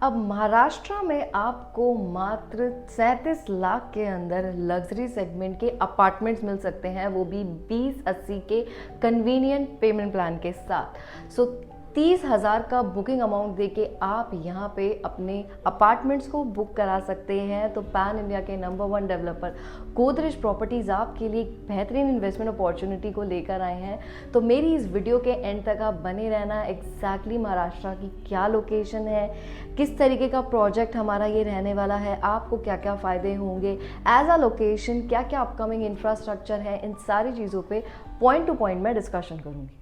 अब महाराष्ट्र में आपको मात्र 37 लाख के अंदर लग्जरी सेगमेंट के अपार्टमेंट्स मिल सकते हैं, वो भी 2080 के कन्वीनियंट पेमेंट प्लान के साथ। सो 30,000 का बुकिंग अमाउंट देके आप यहाँ पे अपने अपार्टमेंट्स को बुक करा सकते हैं। तो पैन इंडिया के नंबर 1 डेवलपर गोदरेज प्रॉपर्टीज़ आपके लिए एक बेहतरीन इन्वेस्टमेंट अपॉर्चुनिटी को लेकर आए हैं। तो मेरी इस वीडियो के एंड तक आप बने रहना। एग्जैक्टली महाराष्ट्र की क्या लोकेशन है, किस तरीके का प्रोजेक्ट हमारा ये रहने वाला है, आपको क्या क्या फ़ायदे होंगे एज अ लोकेशन, क्या क्या अपकमिंग इंफ्रास्ट्रक्चर है, इन सारी चीज़ों पे पॉइंट टू पॉइंट मैं डिस्कशन करूँगी।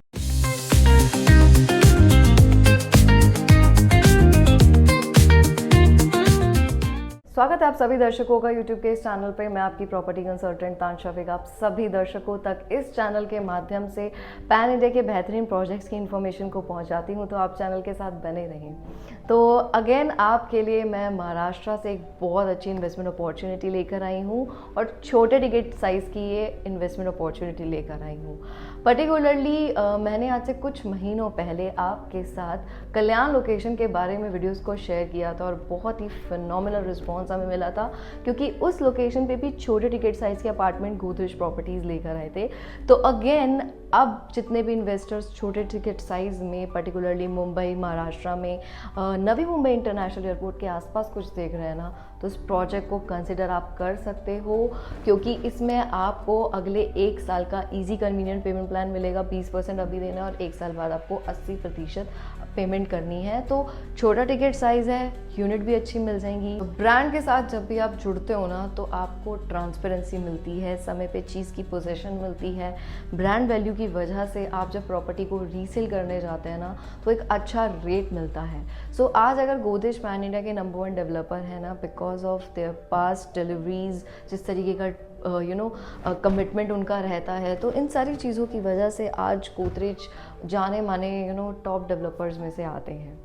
स्वागत है आप सभी दर्शकों का यूट्यूब के इस चैनल पे। मैं आपकी प्रॉपर्टी कंसल्टेंट तानशा बेग आप सभी दर्शकों तक इस चैनल के माध्यम से पैन इंडिया के बेहतरीन प्रोजेक्ट्स की इन्फॉर्मेशन को पहुंचाती हूं, तो आप चैनल के साथ बने रहें। तो अगेन आपके लिए मैं महाराष्ट्र से एक बहुत अच्छी इन्वेस्टमेंट अपॉर्चुनिटी लेकर आई हूँ और छोटे टिकट साइज़ की ये इन्वेस्टमेंट अपॉर्चुनिटी लेकर आई हूँ। पर्टिकुलरली मैंने आज से कुछ महीनों पहले आपके साथ कल्याण लोकेशन के बारे में वीडियोस को शेयर किया था और बहुत ही फिनोमिनल रिस्पॉन्स हमें मिला था, क्योंकि उस लोकेशन पे भी छोटे टिकट साइज़ के अपार्टमेंट गोदरेज प्रॉपर्टीज़ लेकर आए थे। तो अगेन अब जितने भी इन्वेस्टर्स छोटे टिकट साइज़ में पर्टिकुलरली मुंबई, महाराष्ट्र में नवी मुंबई इंटरनेशनल एयरपोर्ट के आसपास कुछ देख रहे हैं ना, तो इस प्रोजेक्ट को कंसिडर आप कर सकते हो, क्योंकि इसमें आपको अगले 1 साल का इजी कन्वीनियंट पेमेंट प्लान मिलेगा। 20% अभी देना और 1 साल बाद आपको 80% पेमेंट करनी है। तो छोटा टिकट साइज़ है, यूनिट भी अच्छी मिल जाएंगी। ब्रांड के साथ जब भी आप जुड़ते हो ना, तो आपको ट्रांसपेरेंसी मिलती है, समय पे चीज़ की पोजीशन मिलती है। ब्रांड वैल्यू की वजह से आप जब प्रॉपर्टी को रीसेल करने जाते हैं ना, तो एक अच्छा रेट मिलता है। सो आज अगर गोदरेज पैन इंडिया के नंबर 1 डेवलपर है ना, because of their past deliveries, जिस तरीके का कमिटमेंट उनका रहता है, तो इन सारी चीज़ों की वजह से आज गोदरेज जाने माने टॉप डेवलपर्स में से आते हैं।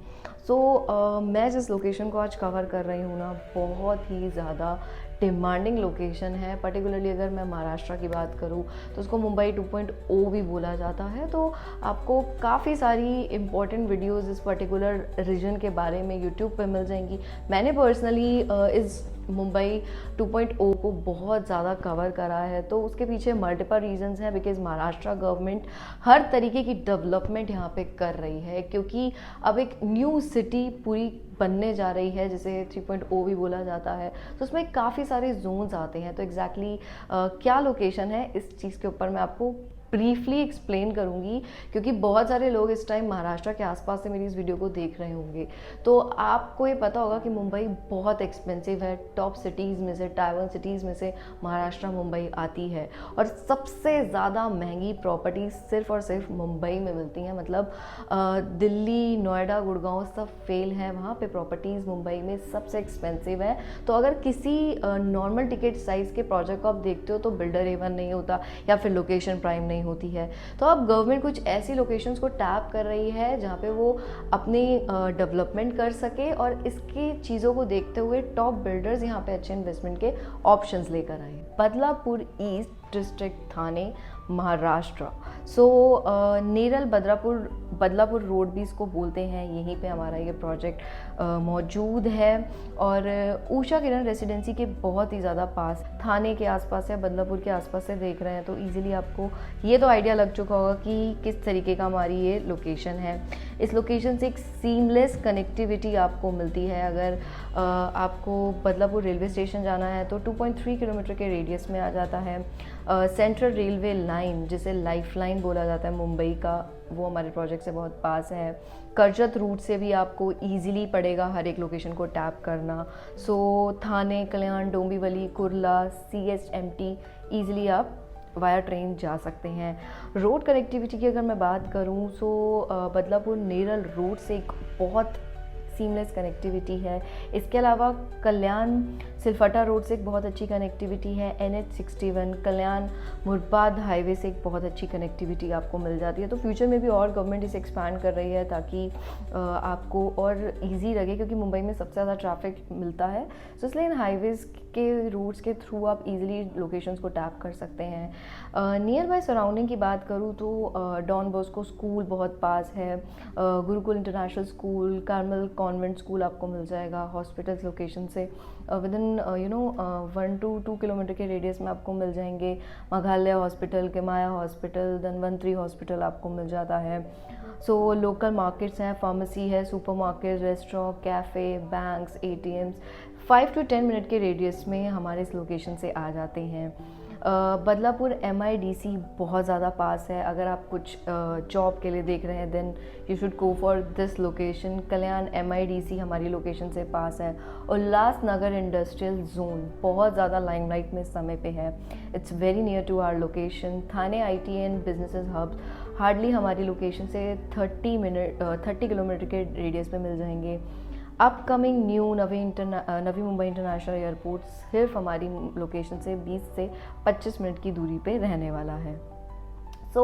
सो मैं जिस लोकेशन को आज कवर कर रही हूँ ना, बहुत ही ज़्यादा डिमांडिंग लोकेशन है। पर्टिकुलरली अगर मैं महाराष्ट्र की बात करूँ तो उसको मुंबई 2.0 भी बोला जाता है। तो आपको काफ़ी सारी इम्पॉर्टेंट वीडियोस इस पर्टिकुलर रीजन के बारे में यूट्यूब पे मिल जाएंगी। मैंने पर्सनली इस मुंबई 2.0 को बहुत ज़्यादा कवर करा है, तो उसके पीछे मल्टीपल रीजंस हैं। बिकॉज महाराष्ट्र गवर्नमेंट हर तरीके की डेवलपमेंट यहाँ पे कर रही है, क्योंकि अब एक न्यू सिटी पूरी बनने जा रही है, जिसे 3.0 भी बोला जाता है। तो उसमें काफ़ी सारे जोन्स आते हैं। तो एग्जैक्टली क्या लोकेशन है, इस चीज़ के ऊपर मैं आपको ब्रीफली एक्सप्लेन करूंगी, क्योंकि बहुत सारे लोग इस टाइम महाराष्ट्र के आसपास से मेरी इस वीडियो को देख रहे होंगे। तो आपको ये पता होगा कि मुंबई बहुत एक्सपेंसिव है। टॉप सिटीज़ में से, टायर 1 सिटीज़ में से महाराष्ट्र मुंबई आती है, और सबसे ज़्यादा महंगी प्रॉपर्टी सिर्फ और सिर्फ मुंबई में मिलती हैं। मतलब दिल्ली, नोएडा, गुड़गांव सब फेल है, वहाँ पे प्रॉपर्टीज़ मुंबई में सबसे एक्सपेंसिव है। तो अगर किसी नॉर्मल टिकट साइज़ के प्रोजेक्ट को आप देखते हो तो बिल्डर A1 नहीं होता, या फिर लोकेशन प्राइम नहीं होती है। तो अब गवर्नमेंट कुछ ऐसी लोकेशंस को टैप कर रही है जहाँ पे वो अपनी डेवलपमेंट कर सके, और इसकी चीज़ों को देखते हुए टॉप बिल्डर्स यहाँ पे अच्छे इन्वेस्टमेंट के ऑप्शंस लेकर आए। बदलापुर ईस्ट डिस्ट्रिक्ट, थाने, महाराष्ट्र। सो नेरल बदलापुर रोड भी इसको बोलते हैं, यहीं पे हमारा ये प्रोजेक्ट मौजूद है, और उषा किरण रेसिडेंसी के बहुत ही ज़्यादा पास, थाने के आसपास या बदलापुर के आसपास से देख रहे हैं, तो इजीली आपको ये तो आइडिया लग चुका होगा कि किस तरीके का हमारी ये लोकेशन है। इस लोकेशन से एक सीमलेस कनेक्टिविटी आपको मिलती है। अगर आपको बदलापुर रेलवे स्टेशन जाना है तो 2.3 किलोमीटर के रेडियस में आ जाता है। सेंट्रल रेलवे लाइन, जिसे लाइफ लाइन बोला जाता है मुंबई का, वो हमारे प्रोजेक्ट से बहुत पास है। कर्जत रूट से भी आपको ईजिली पड़ेगा हर एक लोकेशन को टैप करना। सो थाने, कल्याण, डोंबिवली, कुर्ला, CHMT ईजिली आप वाया ट्रेन जा सकते हैं। रोड कनेक्टिविटी की अगर मैं बात करूं, सो बदलापुर नेरल रोड से एक बहुत सीमलेस कनेक्टिविटी है। इसके अलावा कल्याण सिलफटा रोड से एक बहुत अच्छी कनेक्टिविटी है। NH61 कल्याण मुरबाद हाईवे से एक बहुत अच्छी कनेक्टिविटी आपको मिल जाती है। तो फ्यूचर में भी और गवर्नमेंट इसे एक्सपैंड कर रही है ताकि आपको और इजी लगे, क्योंकि मुंबई में सबसे ज़्यादा ट्रैफिक मिलता है। सो इसलिए इन हाईवेज़ के रूट्स के थ्रू आप इजीली लोकेशंस को टैप कर सकते हैं। नियर बाय सराउंडिंग की बात करूँ तो डॉन बॉस्को स्कूल बहुत पास है, Gurukul international school, Carmel convent school आपको मिल जाएगा। हॉस्पिटल्स लोकेशन से विद इन 1 to 2 किलोमीटर के रेडियस में आपको मिल जाएंगे। Meghalaya hospital, Kemaya hospital, Dhanvantari hospital आपको मिल जाता है। सो लोकल मार्केट्स हैं, फार्मेसी है, supermarket, restaurant, cafe, banks, ATMs 5 to 10 minute के रेडियस में हमारे इस लोकेशन से आ जाते हैं। बदलापुर MIDC बहुत ज़्यादा पास है। अगर आप कुछ जॉब के लिए देख रहे हैं then you should go for this location. Kalyan MIDC हमारी लोकेशन से पास है। उल्लासनगर इंडस्ट्रियल जोन बहुत ज़्यादा लाइमलाइट में इस समय पे है। It's very near to our location. Thane IT and businesses hub hardly हमारी लोकेशन से 30 किलोमीटर के रेडियस में मिल जाएंगे। Upcoming new Navi Mumbai international airport सिर्फ हमारी लोकेशन से 20 से 25 मिनट की दूरी पे रहने वाला है। सो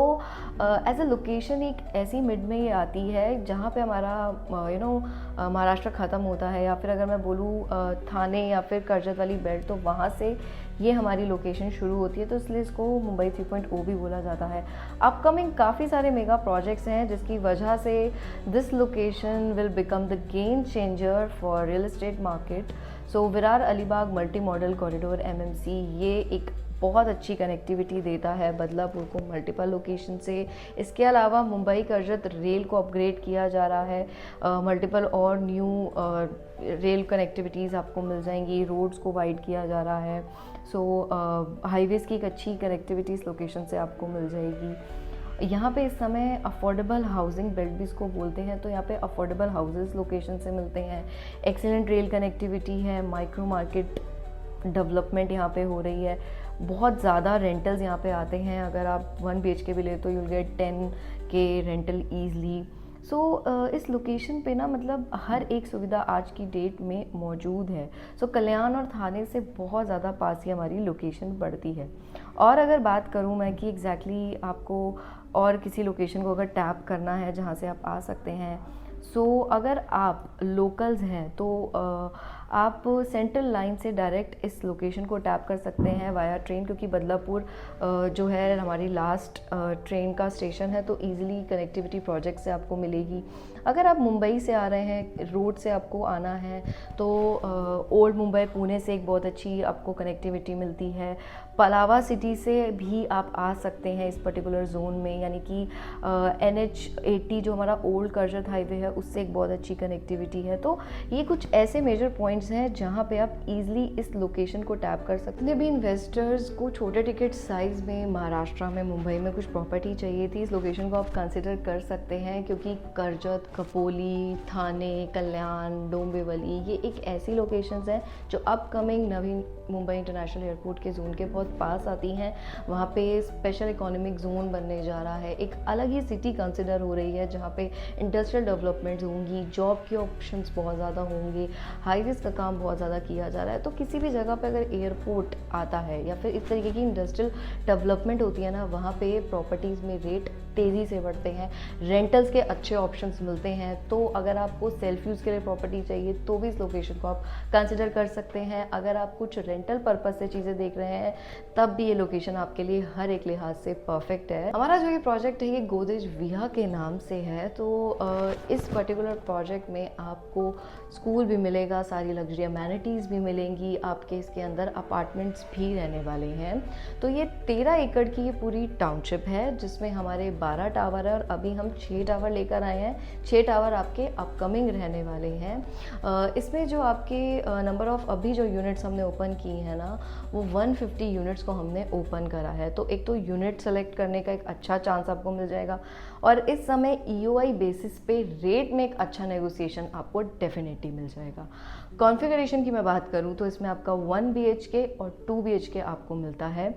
एज अ लोकेशन एक ऐसी मिड में ये आती है जहाँ पे हमारा महाराष्ट्र ख़त्म होता है, या फिर अगर मैं बोलूँ थाने या फिर कर्जत वाली बेल्ट, तो वहाँ से ये हमारी लोकेशन शुरू होती है। तो इसलिए इसको मुंबई 3.0 भी बोला जाता है। अपकमिंग काफ़ी सारे मेगा प्रोजेक्ट्स हैं जिसकी वजह से this location will become the game changer for real estate market. So Virar Alibag multi modal corridor MMC ये एक बहुत अच्छी कनेक्टिविटी देता है बदलापुर को मल्टीपल लोकेशन से। इसके अलावा मुंबई कर्जत रेल को अपग्रेड किया जा रहा है। मल्टीपल और न्यू रेल कनेक्टिविटीज़ आपको मिल जाएंगी। रोड्स को वाइड किया जा रहा है। सो हाईवेज़ की एक अच्छी कनेक्टिविटी इस लोकेशन से आपको मिल जाएगी। यहाँ पे इस समय अफोर्डेबल हाउसिंग बेल्ट भी इसको बोलते हैं, तो यहाँ पे अफोर्डेबल हाउसेस लोकेशन से मिलते हैं। एक्सीलेंट रेल कनेक्टिविटी है। माइक्रो मार्केट डेवलपमेंट यहाँ पे हो रही है। बहुत ज़्यादा रेंटल्स यहाँ पे आते हैं। अगर आप 1 BHK भी ले तो यूल गेट 10 के रेंटल ईजली। सो इस लोकेशन पे ना मतलब हर एक सुविधा आज की डेट में मौजूद है। सो कल्याण और थाने से बहुत ज़्यादा पास ही हमारी लोकेशन पड़ती है। और अगर बात करूँ मैं कि एग्जैक्टली आपको और किसी लोकेशन को अगर टैप करना है जहाँ से आप आ सकते हैं, सो अगर आप लोकल्स हैं तो आप सेंट्रल लाइन से डायरेक्ट इस लोकेशन को टैप कर सकते हैं वाया ट्रेन, क्योंकि बदलापुर जो है हमारी लास्ट ट्रेन का स्टेशन है, तो इजीली कनेक्टिविटी प्रोजेक्ट से आपको मिलेगी। अगर आप मुंबई से आ रहे हैं, रोड से आपको आना है, तो ओल्ड मुंबई पुणे से एक बहुत अच्छी आपको कनेक्टिविटी मिलती है। पलावा सिटी से भी आप आ सकते हैं इस पर्टिकुलर जोन में, यानी कि NH80 जो हमारा ओल्ड कर्जत हाईवे है उससे एक बहुत अच्छी कनेक्टिविटी है। तो ये कुछ ऐसे मेजर पॉइंट्स हैं जहाँ पे आप इजीली इस लोकेशन को टैप कर सकते हैं। भी इन्वेस्टर्स को छोटे टिकट साइज़ में महाराष्ट्र में, मुंबई में कुछ प्रॉपर्टी चाहिए थी, इस लोकेशन को आप कंसिडर कर सकते हैं, क्योंकि कर्जत, कपोली, थाने, कल्याण, डोंबिवली ये एक ऐसी लोकेशंस हैं जो अपकमिंग नवी मुंबई इंटरनेशनल एयरपोर्ट के जोन के बहुत पास आती हैं। वहाँ पे स्पेशल इकोनॉमिक जोन बनने जा रहा है। एक अलग ही सिटी कंसिडर हो रही है जहाँ पे इंडस्ट्रियल डेवलपमेंट्स होंगी, जॉब के ऑप्शंस बहुत ज़्यादा होंगे, हाईवेज का काम बहुत ज़्यादा किया जा रहा है। तो किसी भी जगह पे अगर एयरपोर्ट आता है या फिर इस तरीके की इंडस्ट्रियल डेवलपमेंट होती है ना, वहाँ पे प्रॉपर्टीज़ में रेट तेज़ी से बढ़ते हैं, रेंटल्स के अच्छे ऑप्शंस मिलते हैं। तो अगर आपको सेल्फ यूज़ के लिए प्रॉपर्टी चाहिए तो भी इस लोकेशन को आप कंसिडर कर सकते हैं। अगर आप कुछ रेंटल पर्पस से चीज़ें देख रहे हैं तब भी ये लोकेशन आपके लिए हर एक लिहाज से परफेक्ट है। हमारा जो ये प्रोजेक्ट है ये गोदरेज विहा के नाम से है। तो इस पर्टिकुलर प्रोजेक्ट में आपको स्कूल भी मिलेगा, सारी लग्जरी अमेनिटीज़ भी मिलेंगी, आपके इसके अंदर अपार्टमेंट्स भी रहने वाले हैं। तो ये 13 एकड़ की ये पूरी टाउनशिप है जिसमें हमारे 12 टावर है और अभी हम 6 टावर लेकर आए हैं। 6 टावर आपके अपकमिंग रहने वाले हैं। इसमें जो आपके नंबर ऑफ अभी जो यूनिट्स हमने ओपन की हैं ना, वो 150 यूनिट्स को हमने ओपन करा है। तो एक तो यूनिट सेलेक्ट करने का एक अच्छा चांस आपको मिल जाएगा और इस समय EOI बेसिस पे रेट में एक अच्छा नेगोशिएशन आपको डेफिनेटली मिल जाएगा। कॉन्फ़िगरेशन की मैं बात करूं तो इसमें आपका 1 BHK और 2 BHK आपको मिलता है।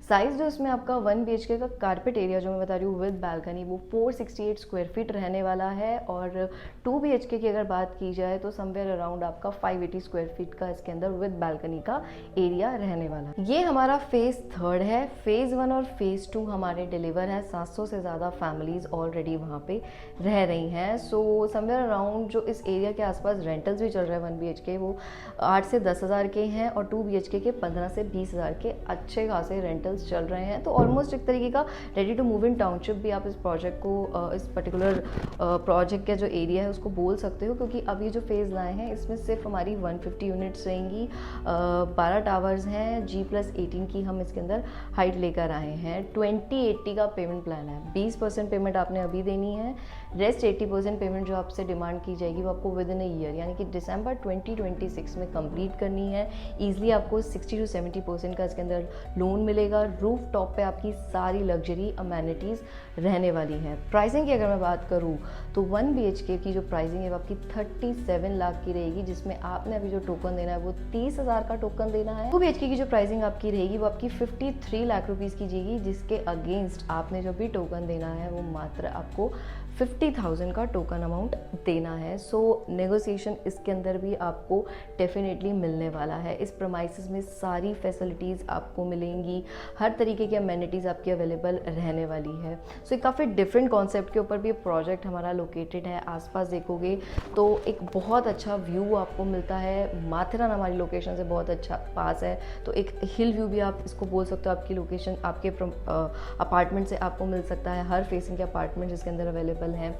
साइज़ जो इसमें आपका 1 BHK का कारपेट एरिया जो मैं बता रही हूँ विद बालकनी वो 468 स्क्वायर फीट रहने वाला है और 2 BHK की अगर बात की जाए तो समवेयर अराउंड आपका 580 स्क्वायर फीट का इसके अंदर विद बालकनी का एरिया रहने वाला है। ये हमारा फेज़ 3 है। फेज़ 1 और फेज़ 2 हमारे डिलीवर है। 700 से ज़्यादा फैमिलीज़ ऑलरेडी वहाँ पे रह रही हैं। सो समवेयर अराउंड जो इस एरिया के आसपास रेंटल्स भी चल रहे हैं 1 BHK वो 8 से 10 हज़ार के हैं और 2 BHK के 15 से 20 हज़ार के अच्छे खासे रेंटल अप्रूवल्स चल रहे हैं, तो ऑलमोस्ट एक तरीके का ready to move in township भी आप इस प्रोजेक्ट को, इस पर्टिकुलर प्रोजेक्ट का जो एरिया है उसको बोल सकते हो, क्योंकि अब ये जो फेज़ लाए हैं इसमें सिर्फ हमारी 150 यूनिट्स रहेंगी, 12 टावर्स हैं, G+18 की हम इसके अंदर हाइट लेकर आए हैं। 20/80 का पेमेंट प्लान है, 20% पेमेंट आपने अभी देनी है, रेस्ट 80% पेमेंट जो आपसे डिमांड की जाएगी वो आपको विद इन अ ईयर यानी कि दिसंबर 2026 में कंप्लीट करनी है। ईजिली आपको 60 to 70% का इसके अंदर लोन मिलेगा। रूफ टॉप पे आपकी सारी लग्जरी अमेनिटीज़ रहने वाली हैं। प्राइसिंग की अगर मैं बात करूँ तो 1 BHK की जो प्राइसिंग है वो आपकी 37 लाख की रहेगी, जिसमें आपने अभी जो टोकन देना है वो 30,000 का टोकन देना है। 2 BHK की जो प्राइसिंग आपकी रहेगी वो आपकी 53 लाख रुपीज़ की जाएगी, जिसके अगेंस्ट आपने जो भी टोकन देना है वो मात्र आपको 50,000 का टोकन अमाउंट देना है। सो नेगोशिएशन इसके अंदर भी आपको डेफिनेटली मिलने वाला है। इस प्रमाइसिस में सारी फैसिलिटीज़ आपको मिलेंगी, हर तरीके की अमेनिटीज़ आपकी अवेलेबल रहने वाली है। सो एक काफ़ी डिफरेंट कॉन्सेप्ट के ऊपर भी प्रोजेक्ट हमारा लोकेटेड है। आसपास देखोगे तो एक बहुत अच्छा व्यू आपको मिलता है। माथेरान हमारी लोकेशन से बहुत अच्छा पास है, तो एक हिल व्यू भी आप इसको बोल सकते हो। आपकी लोकेशन आपके अपार्टमेंट से आपको मिल सकता है। हर फेसिंग के अपार्टमेंट इसके अंदर अवेलेबल हैं।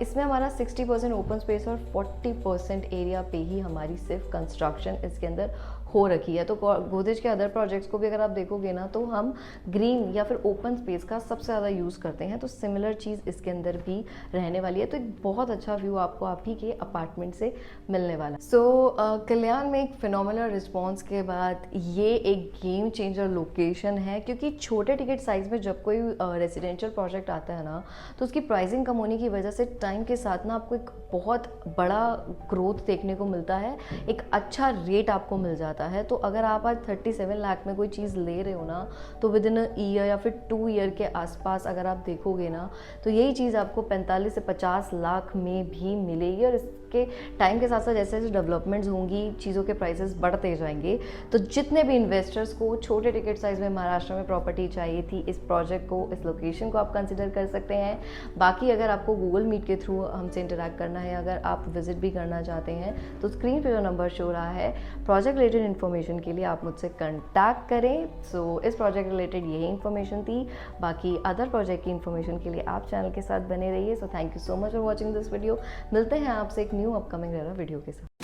इसमें हमारा 60% ओपन स्पेस और 40% एरिया पे ही हमारी सिर्फ कंस्ट्रक्शन इसके अंदर हो रखी है। तो गोदरेज के अदर प्रोजेक्ट्स को भी अगर आप देखोगे ना तो हम ग्रीन या फिर ओपन स्पेस का सबसे ज़्यादा यूज़ करते हैं, तो सिमिलर चीज़ इसके अंदर भी रहने वाली है। तो एक बहुत अच्छा व्यू आपको आप ही के अपार्टमेंट से मिलने वाला है। सो कल्याण में एक फिनोमिनल रिस्पॉन्स के बाद ये एक गेम चेंजर लोकेशन है, क्योंकि छोटे टिकट साइज़ में जब कोई रेजिडेंशियल प्रोजेक्ट आता है ना तो उसकी प्राइसिंग कम होने की वजह से टाइम के साथ ना आपको एक बहुत बड़ा ग्रोथ देखने को मिलता है, एक अच्छा रेट आपको मिल जाता है। तो अगर आप आज 37 लाख में कोई चीज़ ले रहे हो ना तो विद इन अ ईयर या फिर 2 ईयर के आसपास अगर आप देखोगे ना तो यही चीज़ आपको 45 से 50 लाख में भी मिलेगी। और इसके टाइम के साथ साथ जैसे जैसे डेवलपमेंट्स होंगी चीज़ों के प्राइसेस बढ़ते जाएंगे। तो जितने भी इन्वेस्टर्स को छोटे टिकट साइज़ में महाराष्ट्र में प्रॉपर्टी चाहिए थी, इस प्रोजेक्ट को, इस लोकेशन को आप कंसिडर कर सकते हैं। बाकी अगर आपको गूगल मीट के थ्रू हमसे इंटरैक्ट करना है, अगर आप विजिट भी करना चाहते हैं तो स्क्रीन पे जो नंबर शो रहा है प्रोजेक्ट रिलेटेड इन्फॉर्मेशन के लिए आप मुझसे कंटैक्ट करें। सो इस प्रोजेक्ट रिलेटेड यही इन्फॉर्मेशन थी। बाकी अदर प्रोजेक्ट की इन्फॉर्मेशन के लिए आप चैनल के साथ बने रहिए। So thank you so much for watching this video. मिलते हैं आपसे एक न्यू अपकमिंग वीडियो के साथ।